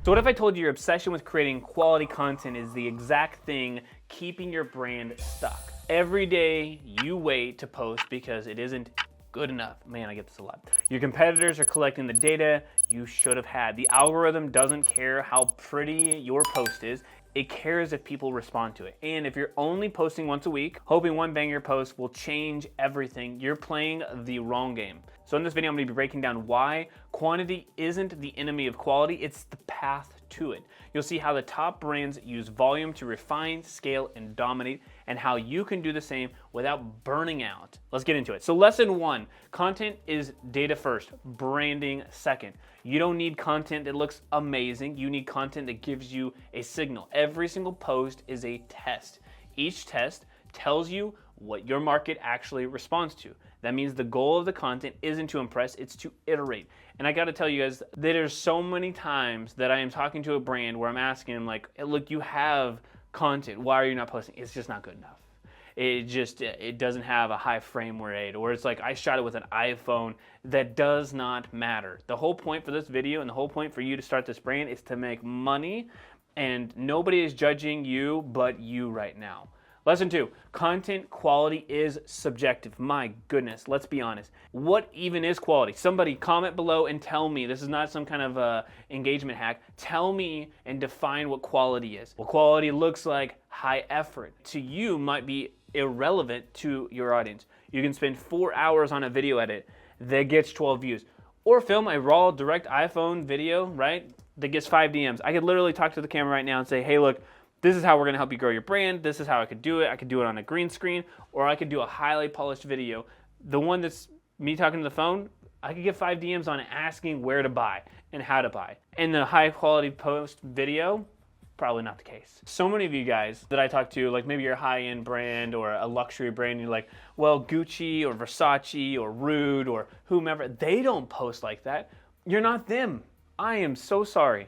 So what if I told you your obsession with creating quality content is the exact thing keeping your brand stuck? Every day you wait to post because it isn't good enough. Man, I get this a lot. Your competitors are collecting the data you should have had. The algorithm doesn't care how pretty your post is. It cares if people respond to it. And if you're only posting once a week, hoping one banger post will change everything, you're playing the wrong game. So in this video, I'm gonna be breaking down why quantity isn't the enemy of quality, it's the path to it. You'll see how the top brands use volume to refine, scale, and dominate, and how you can do the same without burning out. Let's get into it. So lesson 1, content is data first, branding second. You don't need content that looks amazing. You need content that gives you a signal. Every single post is a test. Each test tells you what your market actually responds to. That means the goal of the content isn't to impress, it's to iterate. And I gotta tell you guys, there's so many times that I am talking to a brand where I'm asking them like, hey, look, you have content, why are you not posting? It's just not good enough. It doesn't have a high frame rate, or it's like I shot it with an iPhone. That does not matter. The whole point for this video and the whole point for you to start this brand is to make money, and nobody is judging you but you right now. Lesson 2, content quality is subjective. My goodness, let's be honest. What even is quality? Somebody comment below and tell me. This is not some kind of engagement hack. Tell me and define what quality is. Well, quality looks like high effort. To you might be irrelevant to your audience. You can spend 4 hours on a video edit that gets 12 views. Or film a raw direct iPhone video, right, that gets 5 DMs. I could literally talk to the camera right now and say, hey, look, this is how we're gonna help you grow your brand. This is how I could do it. I could do it on a green screen, or I could do a highly polished video. The one that's me talking to the phone, I could get 5 DMs on it asking where to buy and how to buy. And the high quality post video, probably not the case. So many of you guys that I talk to, like maybe you're a high-end brand or a luxury brand, you're like, well, Gucci or Versace or Rude or whomever, they don't post like that. You're not them. I am so sorry.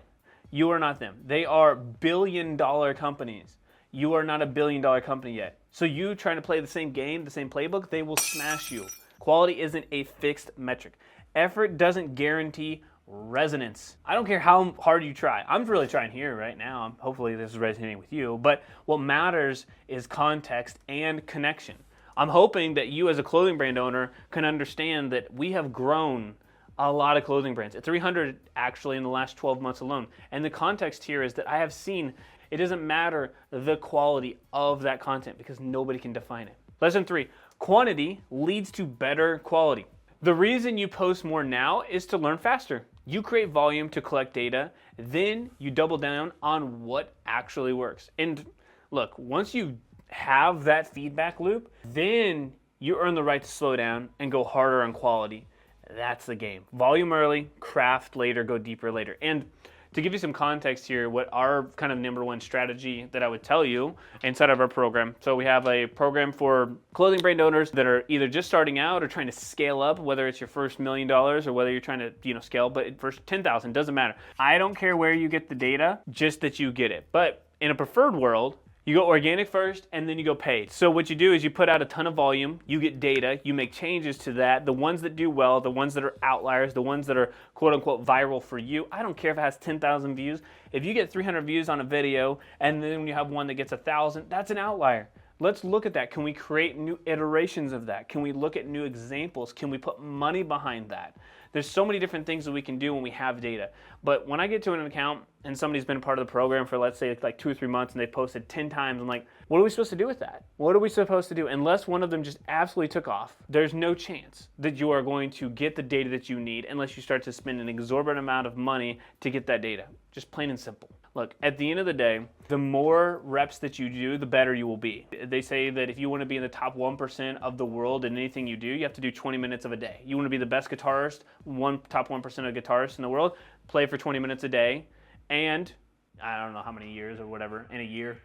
You are not them. They are billion-dollar companies. You are not a billion-dollar company yet. So you trying to play the same game, the same playbook, they will smash you. Quality isn't a fixed metric. Effort doesn't guarantee resonance. I don't care how hard you try. I'm really trying here right now. Hopefully this is resonating with you. But what matters is context and connection. I'm hoping that you as a clothing brand owner can understand that we have grown a lot of clothing brands, at 300 actually in the last 12 months alone. And the context here is that I have seen it doesn't matter the quality of that content because nobody can define it. Lesson 3, quantity leads to better quality. The reason you post more now is to learn faster. You create volume to collect data, then you double down on what actually works. And look, once you have that feedback loop, then you earn the right to slow down and go harder on quality. That's the game. Volume early, craft later, go deeper later. And to give you some context here, what our kind of number one strategy that I would tell you inside of our program. So we have a program for clothing brand owners that are either just starting out or trying to scale up, whether it's your first $1 million or whether you're trying to scale, but first 10,000, doesn't matter. I don't care where you get the data, just that you get it. But in a preferred world, you go organic first and then you go paid. So what you do is you put out a ton of volume, you get data, you make changes to that. The ones that do well, the ones that are outliers, the ones that are quote unquote viral for you. I don't care if it has 10,000 views. If you get 300 views on a video and then you have one that gets 1,000, that's an outlier. Let's look at that. Can we create new iterations of that? Can we look at new examples? Can we put money behind that? There's so many different things that we can do when we have data. But when I get to an account and somebody's been part of the program for, let's say, like 2 or 3 months and they posted 10 times, I'm like, what are we supposed to do with that? What are we supposed to do? Unless one of them just absolutely took off, there's no chance that you are going to get the data that you need unless you start to spend an exorbitant amount of money to get that data. Just plain and simple. Look, at the end of the day, the more reps that you do, the better you will be. They say that if you want to be in the top 1% of the world in anything you do, you have to do 20 minutes of a day. You want to be the best guitarist, top 1% of guitarists in the world, play for 20 minutes a day, and I don't know how many years or whatever, in a year,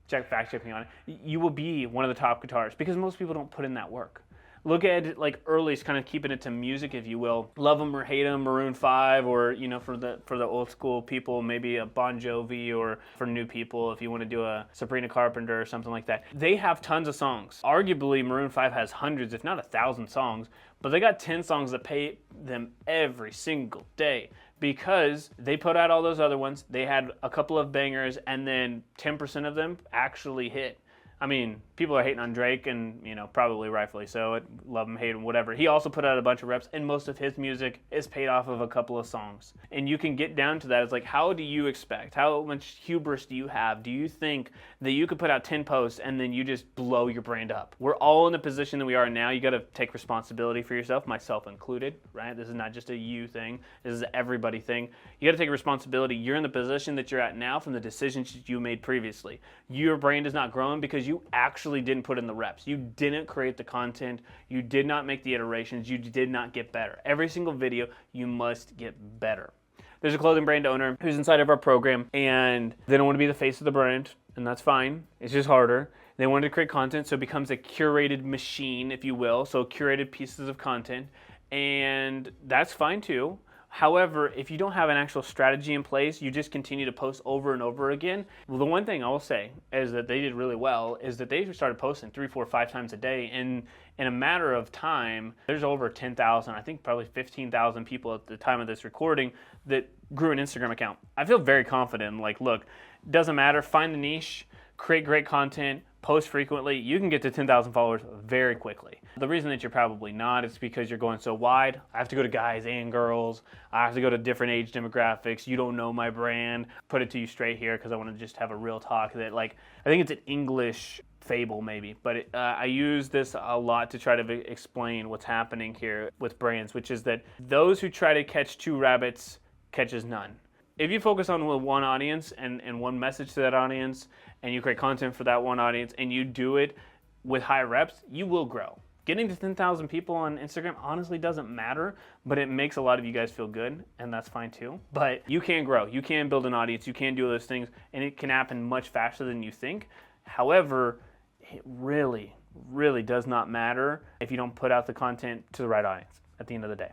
fact checking on it, you will be one of the top guitarists because most people don't put in that work. Look at it like early, kind of keeping it to music, if you will. Love them or hate them, Maroon 5, or for the old school people, maybe a Bon Jovi, or for new people, if you want to do a Sabrina Carpenter or something like that. They have tons of songs. Arguably, Maroon 5 has hundreds, if not 1,000 songs, but they got 10 songs that pay them every single day. because they put out all those other ones. They had a couple of bangers, and then 10% of them actually hit. I mean, people are hating on Drake, and, you know, probably rightfully so. Love him, hate him, whatever. He also put out a bunch of reps, and most of his music is paid off of a couple of songs. And you can get down to that. It's like, how do you expect? How much hubris do you have? Do you think that you could put out 10 posts and then you just blow your brand up? We're all in the position that we are now. You got to take responsibility for yourself, myself included, right? This is not just a you thing. This is an everybody thing. You got to take responsibility. You're in the position that you're at now from the decisions that you made previously. Your brand is not growing because you actually didn't put in the reps. You didn't create the content. You did not make the iterations. You did not get better. Every single video, you must get better. There's a clothing brand owner who's inside of our program, and they don't want to be the face of the brand, and that's fine. It's just harder. They wanted to create content, so it becomes a curated machine, if you will, so curated pieces of content, and that's fine too. However, if you don't have an actual strategy in place, you just continue to post over and over again. Well, the one thing I will say is that they did really well is that they started posting 3, 4, 5 times a day. And in a matter of time, there's over 10,000, I think probably 15,000 people at the time of this recording that grew an Instagram account. I feel very confident. Like, look, doesn't matter. Find the niche, create great content, post frequently. You can get to 10,000 followers very quickly. The reason that you're probably not is because you're going so wide. I have to go to guys and girls. I have to go to different age demographics. You don't know my brand. Put it to you straight here because I want to just have a real talk that, like, I think it's an English fable maybe, but I use this a lot to try to explain what's happening here with brands, which is that those who try to catch 2 rabbits catches none. If you focus on one audience and one message to that audience, and you create content for that one audience, and you do it with high reps, you will grow. Getting to 10,000 people on Instagram honestly doesn't matter, but it makes a lot of you guys feel good, and that's fine too. But you can grow. You can build an audience. You can do those things, and it can happen much faster than you think. However, it really, really does not matter if you don't put out the content to the right audience at the end of the day.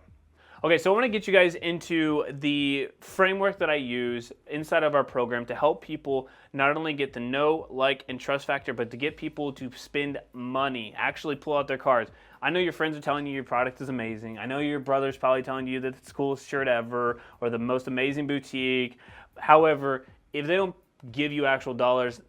Okay, so I want to get you guys into the framework that I use inside of our program to help people not only get the know, like, and trust factor, but to get people to spend money, actually pull out their cards. I know your friends are telling you your product is amazing. I know your brother's probably telling you that it's the coolest shirt ever or the most amazing boutique. However, if they don't give you actual dollars,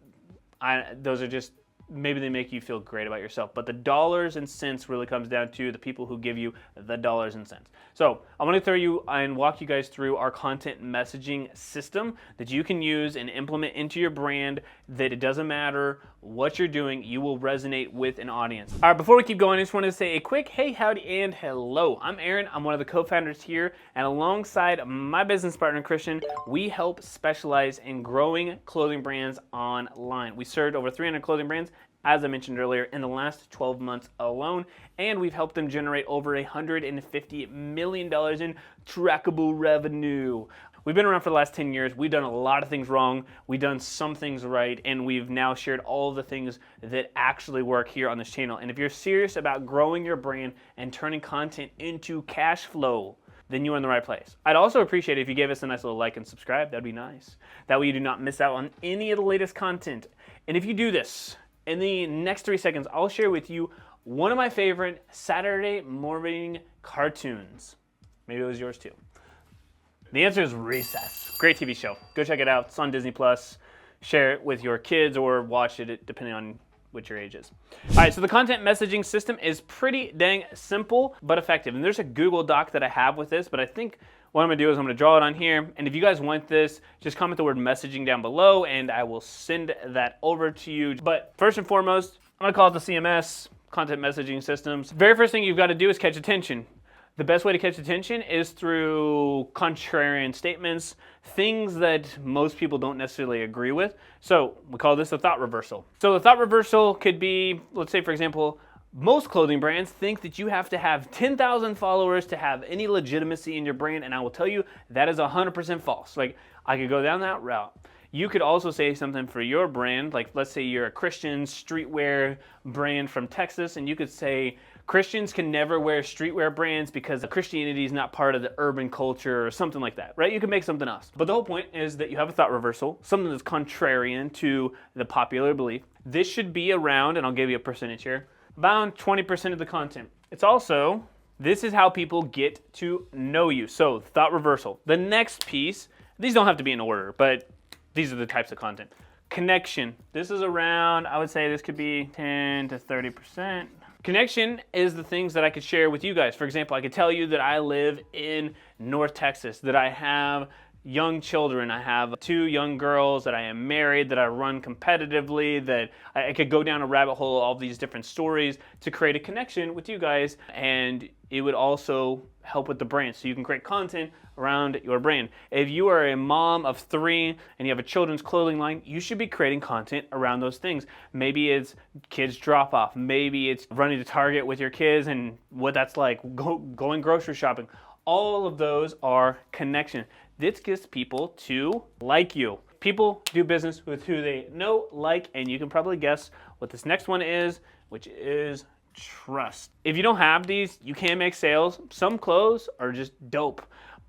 those are just, maybe they make you feel great about yourself, but the dollars and cents really comes down to the people who give you the dollars and cents. So I want to throw you and walk you guys through our content messaging system that you can use and implement into your brand, that it doesn't matter what you're doing, you will resonate with an audience. All right, before we keep going, I just wanted to say a quick hey, howdy, and hello. I'm Aaron. I'm one of the co-founders here, and alongside my business partner, Christian, we help specialize in growing clothing brands online. We served over 300 clothing brands, as I mentioned earlier, in the last 12 months alone, and we've helped them generate over $150 million in trackable revenue. We've been around for the last 10 years. We've done a lot of things wrong. We've done some things right, and we've now shared all of the things that actually work here on this channel. And if you're serious about growing your brand and turning content into cash flow, then you're in the right place. I'd also appreciate it if you gave us a nice little like and subscribe. That'd be nice. That way you do not miss out on any of the latest content. And if you do this, in the next 3 seconds, I'll share with you one of my favorite Saturday morning cartoons. Maybe it was yours too. The answer is Recess. Great TV show. Go check it out. It's on Disney+. Share it with your kids or watch it depending on what your age is. All right, so the content messaging system is pretty dang simple but effective. And there's a Google Doc that I have with this, but I think what I'm gonna do is I'm gonna draw it on here. And if you guys want this, just comment the word messaging down below and I will send that over to you. But first and foremost, I'm gonna call it the CMS, content messaging systems. Very first thing you've got to do is catch attention. The best way to catch attention is through contrarian statements, things that most people don't necessarily agree with. So we call this a thought reversal. So the thought reversal could be, let's say for example, most clothing brands think that you have to have 10,000 followers to have any legitimacy in your brand, and I will tell you that is 100% false. Like, I could go down that route. You could also say something for your brand, like let's say you're a Christian streetwear brand from Texas, and you could say, Christians can never wear streetwear brands because Christianity is not part of the urban culture or something like that, right? You can make something else. But the whole point is that you have a thought reversal, something that's contrarian to the popular belief. This should be around, and I'll give you a percentage here, about 20% of the content. It's also This is how people get to know you. So thought reversal. The next piece, these don't have to be in order, but these are the types of content. Connection. This is around, I would say this could be 10 to 30%. Connection is the things that I could share with you guys. For example, I could tell you that I live in North Texas, that I have young children, I have 2 young girls, that I am married, that I run competitively, that I could go down a rabbit hole of all these different stories to create a connection with you guys, and it would also help with the brand. So you can create content around your brand. If you are a mom of 3 and you have a children's clothing line, you should be creating content around those things. Maybe it's kids drop off. Maybe it's running to Target with your kids and what that's like, going grocery shopping. All of those are connection. This gets people to like you. People do business with who they know, like, and you can probably guess what this next one is, which is trust. If you don't have these, you can't make sales. Some clothes are just dope,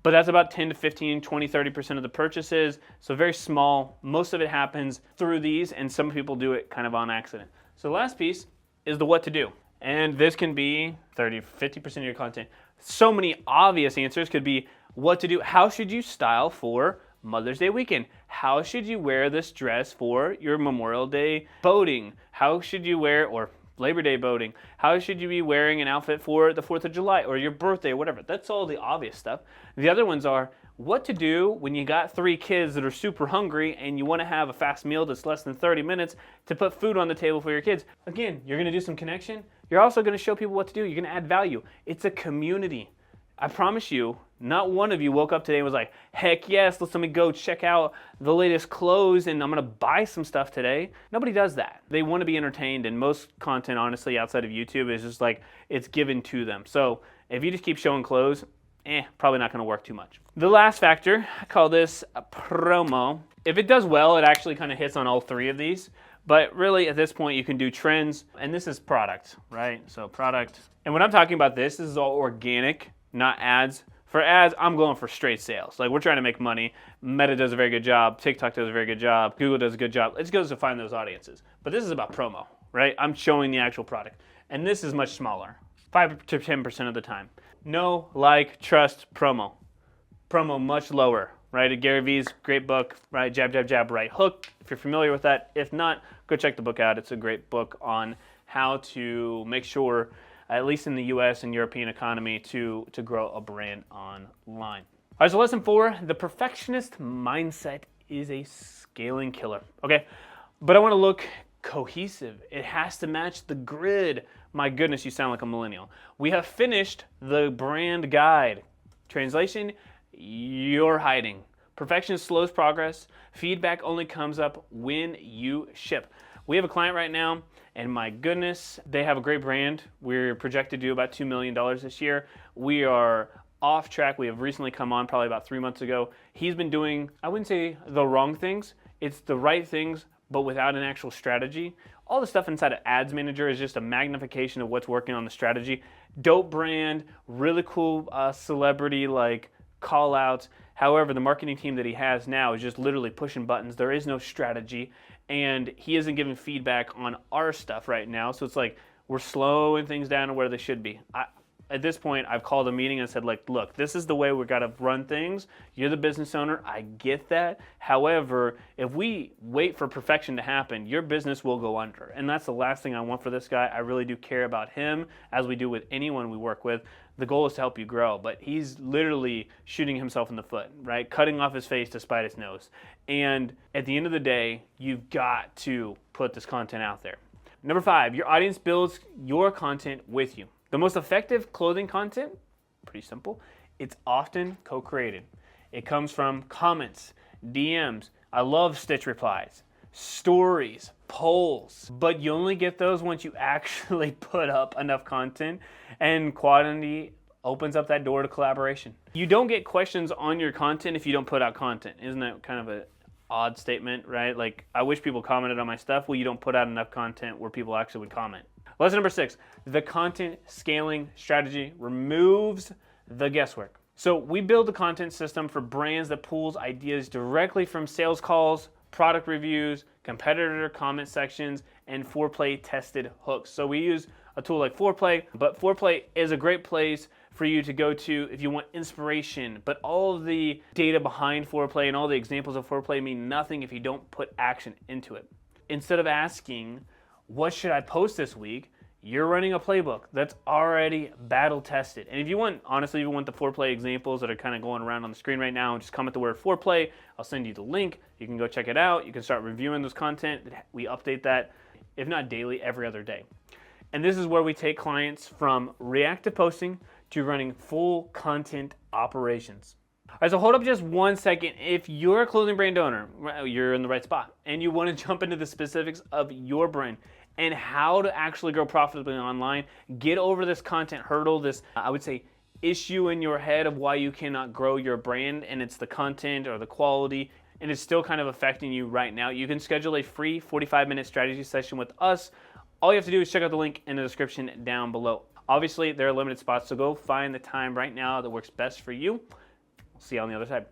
but that's about 10 to 15, 20, 30% of the purchases. So very small. Most of it happens through these, and some people do it kind of on accident. So the last piece is the what to do. And this can be 30, 50% of your content. So many obvious answers could be what to do. How should you style for Mother's Day weekend? How should you wear this dress for your Memorial Day boating? How should you wear, or Labor Day boating? How should you be wearing an outfit for the 4th of July or your birthday, or whatever? That's all the obvious stuff. The other ones are what to do when you got 3 kids that are super hungry and you want to have a fast meal that's less than 30 minutes to put food on the table for your kids. Again, you're going to do some connection. You're also going to show people what to do. You're going to add value. It's a community. I promise you, not one of you woke up today and was like, heck yes, let me go check out the latest clothes and I'm going to buy some stuff today. Nobody does that. They want to be entertained, and most content, honestly, outside of YouTube is just like it's given to them. So if you just keep showing clothes, probably not going to work too much. The last factor, I call this a promo. If it does well, it actually kind of hits on all 3 of these. But really, at this point, you can do trends, and this is product, right? So product. And when I'm talking about this is all organic, not ads. For ads, I'm going for straight sales. Like, we're trying to make money. Meta does a very good job. TikTok does a very good job. Google does a good job. It goes to find those audiences. But this is about promo, right? I'm showing the actual product. And this is much smaller, 5 to 10% of the time. Know, like, trust, promo. Promo much lower, right? Gary Vee's great book, right? Jab, jab, jab, right hook. If you're familiar with that. If not, go check the book out. It's a great book on how to make sure, at least in the US and European economy, to grow a brand online. All right, so lesson 4, the perfectionist mindset is a scaling killer. Okay, but I want to look cohesive. It has to match the grid. My goodness, you sound like a millennial. We have finished the brand guide. Translation, you're hiding. Perfection slows progress. Feedback only comes up when you ship. We have a client right now, and my goodness, they have a great brand. We're projected to do about $2 million this year. We are off track. We have recently come on probably about 3 months ago. He's been doing, I wouldn't say the wrong things. It's the right things, but without an actual strategy. All the stuff inside of Ads Manager is just a magnification of what's working on the strategy. Dope brand, really cool celebrity like call outs. However, the marketing team that he has now is just literally pushing buttons. There is no strategy, and he isn't giving feedback on our stuff right now. So it's like we're slowing things down to where they should be. At this point, I've called a meeting and said, like, look, this is the way we've got to run things. You're the business owner. I get that. However, if we wait for perfection to happen, your business will go under. And that's the last thing I want for this guy. I really do care about him, as we do with anyone we work with. The goal is to help you grow, but he's literally shooting himself in the foot, right? Cutting off his face to spite his nose. And at the end of the day, you've got to put this content out there. Number 5, your audience builds your content with you. The most effective clothing content, pretty simple, it's often co-created. It comes from comments, DMs, I love stitch replies, stories, polls, but you only get those once you actually put up enough content, and quantity opens up that door to collaboration. You don't get questions on your content if you don't put out content. Isn't that kind of an odd statement, right? Like, I wish people commented on my stuff. Well, you don't put out enough content where people actually would comment. Lesson number 6, the content scaling strategy removes the guesswork. So we build a content system for brands that pulls ideas directly from sales calls, product reviews, competitor comment sections, and foreplay tested hooks. So we use a tool like Foreplay, but Foreplay is a great place for you to go to if you want inspiration, but all of the data behind foreplay and all the examples of foreplay mean nothing if you don't put action into it. Instead of asking, what should I post this week? You're running a playbook that's already battle tested. And if you want, honestly, if you want the foreplay examples that are kind of going around on the screen right now, just comment the word foreplay. I'll send you the link. You can go check it out. You can start reviewing those content. We update that, if not daily, every other day. And this is where we take clients from reactive posting to running full content operations. All right, so hold up just 1 second. If you're a clothing brand owner, you're in the right spot, and you want to jump into the specifics of your brand and how to actually grow profitably online, get over this content hurdle, this, I would say, issue in your head of why you cannot grow your brand, and it's the content or the quality, and it's still kind of affecting you right now, you can schedule a free 45-minute strategy session with us. All you have to do is check out the link in the description down below. Obviously, there are limited spots, so go find the time right now that works best for you. We'll see you on the other side.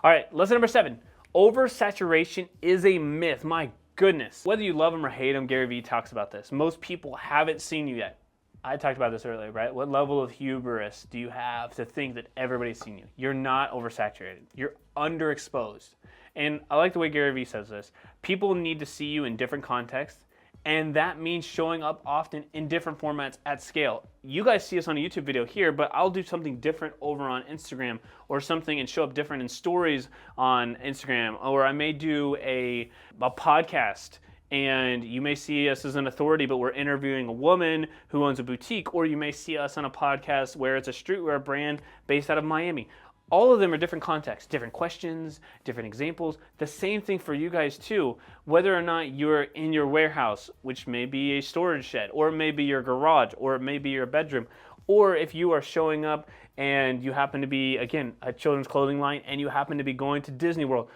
All right, lesson number 7. Oversaturation is a myth. My goodness. Whether you love him or hate him, Gary Vee talks about this. Most people haven't seen you yet. I talked about this earlier, right? What level of hubris do you have to think that everybody's seen you? You're not oversaturated. You're underexposed. And I like the way Gary Vee says this. People need to see you in different contexts, and that means showing up often in different formats at scale. You guys see us on a YouTube video here, but I'll do something different over on Instagram or something and show up different in stories on Instagram. Or I may do a podcast, and you may see us as an authority, but we're interviewing a woman who owns a boutique. Or you may see us on a podcast where it's a streetwear brand based out of Miami. All of them are different contexts, different questions, different examples. The same thing for you guys too, whether or not you're in your warehouse, which may be a storage shed, or it may be your garage, or it may be your bedroom, or if you are showing up and you happen to be, again, a children's clothing line and you happen to be going to Disney World,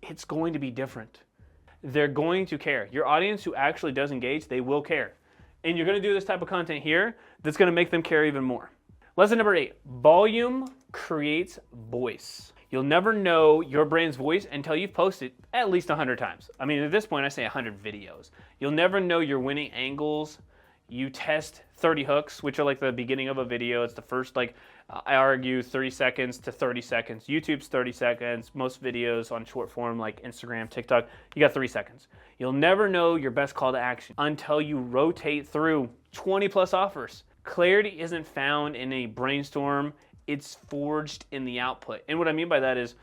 it's going to be different. They're going to care. Your audience who actually does engage, they will care. And you're going to do this type of content here that's going to make them care even more. Lesson number 8, volume creates voice. You'll never know your brand's voice until you've posted at least 100 times. I mean, at this point, I say 100 videos. You'll never know your winning angles. You test 30 hooks, which are like the beginning of a video. It's the first, I argue, 30 seconds to 30 seconds. YouTube's 30 seconds. Most videos on short form like Instagram, TikTok, you got 3 seconds. You'll never know your best call to action until you rotate through 20 plus offers. Clarity isn't found in a brainstorm, it's forged in the output. And what I mean by that is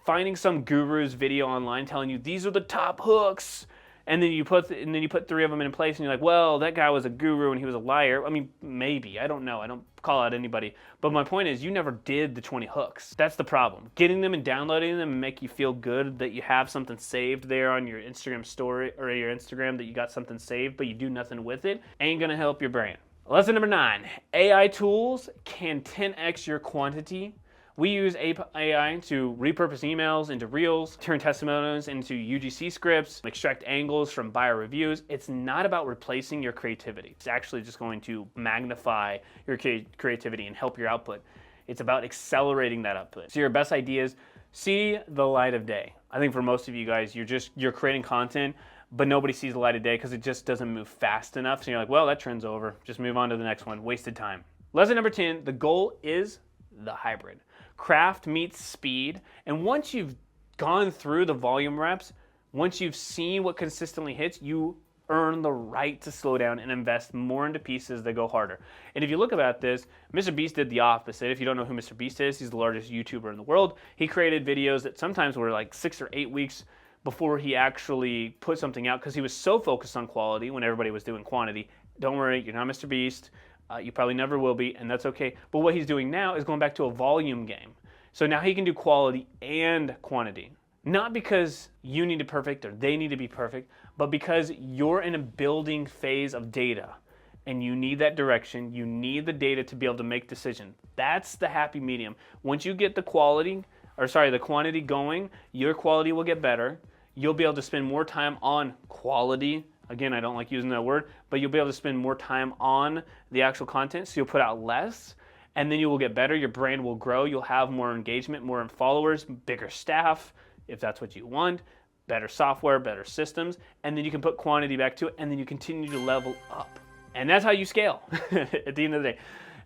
finding some guru's video online telling you these are the top hooks, and then you put 3 of them in place and you're like, well, that guy was a guru and he was a liar. I mean, maybe, I don't know, I don't call out anybody. But my point is you never did the 20 hooks. That's the problem. Getting them and downloading them and make you feel good that you have something saved there on your Instagram story or your Instagram, that you got something saved but you do nothing with it, ain't gonna help your brand. Lesson number 9, AI tools can 10x your quantity. We use AI to repurpose emails into reels, turn testimonials into UGC scripts, extract angles from buyer reviews. It's not about replacing your creativity. It's actually just going to magnify your creativity and help your output. It's about accelerating that output. So your best ideas see the light of day. I think for most of you guys, you're creating content, but nobody sees the light of day because it just doesn't move fast enough. So you're like, well, that trend's over. Just move on to the next one. Wasted time. Lesson number 10, the goal is the hybrid. Craft meets speed. And once you've gone through the volume reps, once you've seen what consistently hits, you earn the right to slow down and invest more into pieces that go harder. And if you look about this, Mr. Beast did the opposite. If you don't know who Mr. Beast is, he's the largest YouTuber in the world. He created videos that sometimes were like 6 or 8 weeks before he actually put something out because he was so focused on quality when everybody was doing quantity. Don't worry, you're not Mr. Beast. You probably never will be, and that's okay. But what he's doing now is going back to a volume game. So now he can do quality and quantity. Not because you need to be perfect or they need to be perfect, but because you're in a building phase of data and you need that direction. You need the data to be able to make decisions. That's the happy medium. Once you get the quantity going, your quality will get better. You'll be able to spend more time on quality. Again, I don't like using that word, but you'll be able to spend more time on the actual content, so you'll put out less, and then you will get better. Your brand will grow. You'll have more engagement, more followers, bigger staff, if that's what you want, better software, better systems, and then you can put quantity back to it, and then you continue to level up. And that's how you scale at the end of the day.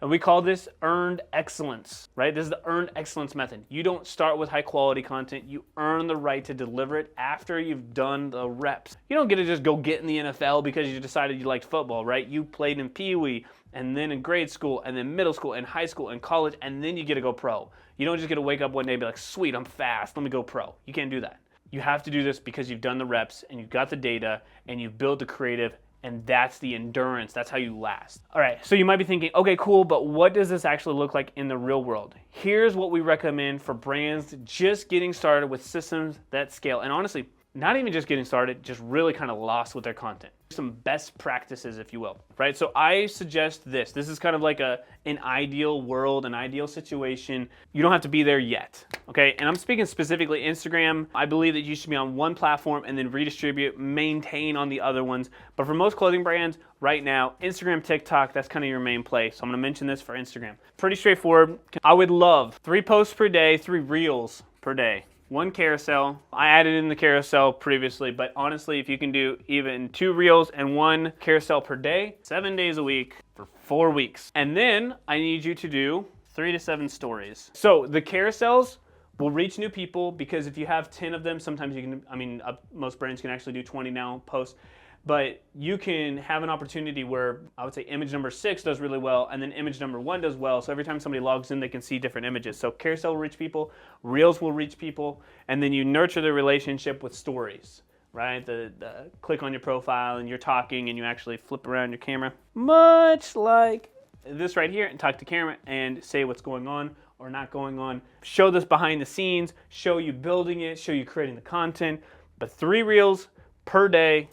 And we call this earned excellence, right? This is the earned excellence method. You don't start with high quality content. You earn the right to deliver it after you've done the reps. You don't get to just go get in the NFL because you decided you liked football, right? You played in Pee Wee, and then in grade school, and then middle school, and high school, and college, and then you get to go pro. You don't just get to wake up one day and be like, sweet, I'm fast, let me go pro. You can't do that. You have to do this because you've done the reps, and you've got the data, and you've built the creative, and that's the endurance. That's how you last. All right, so you might be thinking, okay, cool, but what does this actually look like in the real world? Here's what we recommend for brands just getting started with systems that scale. And honestly, not even just getting started, just really kind of lost with their content. Some best practices, if you will, right? So I suggest this. This is kind of like an ideal world, an ideal situation. You don't have to be there yet, okay? And I'm speaking specifically Instagram. I believe that you should be on one platform and then redistribute, maintain on the other ones. But for most clothing brands right now, Instagram, TikTok, that's kind of your main place. So I'm gonna mention this for Instagram. Pretty straightforward. I would love 3 posts per day, 3 reels per day. 1 carousel. I added in the carousel previously, but honestly, if you can do even 2 reels and 1 carousel per day, 7 days a week for 4 weeks. And then I need you to do 3 to 7 stories. So the carousels will reach new people because if you have 10 of them, sometimes you can, most brands can actually do 20 now posts. But you can have an opportunity where I would say image number 6 does really well, and then image number 1 does well. So every time somebody logs in, they can see different images. So carousel will reach people, reels will reach people, and then you nurture the relationship with stories, right? The click on your profile and you're talking and you actually flip around your camera, much like this right here, and talk to camera and say what's going on or not going on. Show this behind the scenes, show you building it, show you creating the content. But 3 reels per day.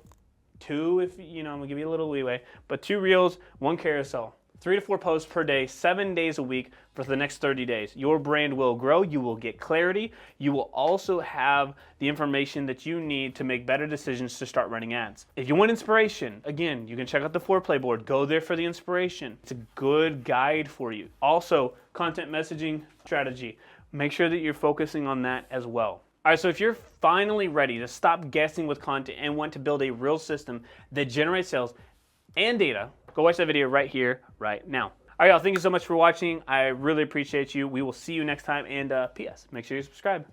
2 if, I'm gonna give you a little leeway, but 2 reels, 1 carousel. 3 to 4 posts per day, 7 days a week for the next 30 days. Your brand will grow, you will get clarity, you will also have the information that you need to make better decisions to start running ads. If you want inspiration, again, you can check out the foreplay board, go there for the inspiration. It's a good guide for you. Also, content messaging strategy. Make sure that you're focusing on that as well. All right, so if you're finally ready to stop guessing with content and want to build a real system that generates sales and data, go watch that video right here, right now. All right, y'all, thank you so much for watching. I really appreciate you. We will see you next time. And P.S., make sure you subscribe.